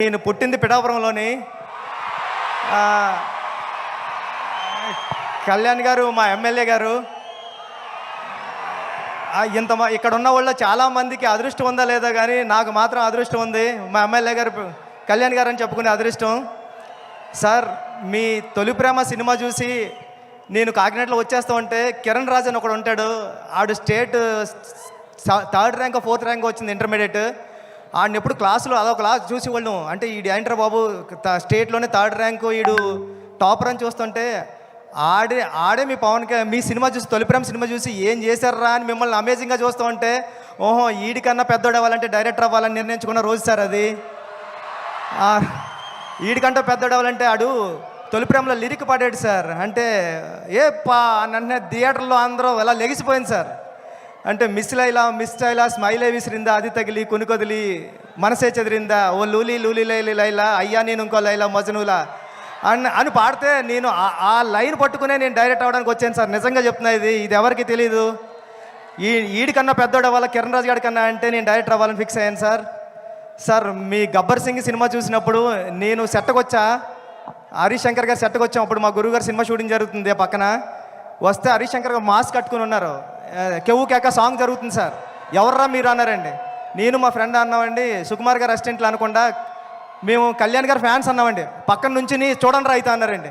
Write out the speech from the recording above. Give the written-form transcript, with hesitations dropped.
నేను పుట్టింది పిఠాపురంలోని. కళ్యాణ్ గారు మా ఎమ్మెల్యే గారు. ఇక్కడ ఉన్న వాళ్ళు చాలామందికి అదృష్టం ఉందా లేదా కానీ నాకు మాత్రం అదృష్టం ఉంది. మా ఎమ్మెల్యే గారు కళ్యాణ్ గారు అని చెప్పుకునే అదృష్టం. సార్, మీ తొలి ప్రేమ సినిమా చూసి నేను కాకినాడలో వచ్చేస్తా ఉంటే కిరణ్ రాజ్ అని ఒకడు ఉంటాడు. ఆడు state 3rd rank 4th rank వచ్చింది ఇంటర్మీడియట్. ఆడిని ఎప్పుడు క్లాసులో అదొక క్లాస్ చూసి వాళ్ళు అంటే ఈడు ఏంట్రా బాబు స్టేట్లోనే 3rd ర్యాంకు ఈడు టాపర్ అని చూస్తుంటే ఆడే మీ మీ సినిమా చూసి తొలి ప్రేమ సినిమా చూసి ఏం చేశారా అని మిమ్మల్ని అమేజింగ్గా చూస్తూ ఉంటే ఓహో ఈడికన్నా పెద్దోడు అవ్వాలంటే డైరెక్టర్ అవ్వాలని నిర్ణయించుకున్న రోజు సార్ అది. ఈడికంటే పెద్దోడు అవ్వాలంటే ఆడు తొలి ప్రేమలో లిరిక్ పాడాడు సార్. అంటే నన్ను థియేటర్లో అందరూ ఎలా లెగిసిపోయింది సార్. అంటే మిస్ లైలా స్మైలే విసిరిందా అది తగిలి కొనుకొదిలి మనసే చెదిరిందా ఓ లూలీ లూలీ లైలా అయ్యా నేను ఇంకో లైలా మజనూలా అని పాడితే నేను ఆ లైన్ పట్టుకునే నేను డైరెక్ట్ అవ్వడానికి వచ్చాను సార్. నిజంగా చెప్తున్నా, ఇది ఎవరికి తెలీదు. ఈడికన్నా పెద్దోడు అవ్వాలి కిరణ్ రాజ్ గారి కన్నా అంటే నేను డైరెక్టర్ అవ్వాలని ఫిక్స్ అయ్యాను సార్. సార్, మీ గబ్బర్ సింగ్ సినిమా చూసినప్పుడు నేను సెట్కి వచ్చా, హరీష్ శంకర్ గారు సెట్కి వచ్చాం. అప్పుడు మా గురువు గారు సినిమా షూటింగ్ జరుగుతుంది పక్కన. వస్తే హరీష్ శంకర్ గారు మాస్క్ కట్టుకుని ఉన్నారు. కెవ్వు కేక సాంగ్ జరుగుతుంది సార్. ఎవర్రా మీరు అన్నారండి. నేను మా ఫ్రెండ్ అన్నామండి, సుకుమార్ గారు అసిస్టెంట్లు అనకుండా మేము కళ్యాణ్ గారు ఫ్యాన్స్ అన్నామండి. పక్కన నుంచి చూడండి రా అయితే అన్నారండి.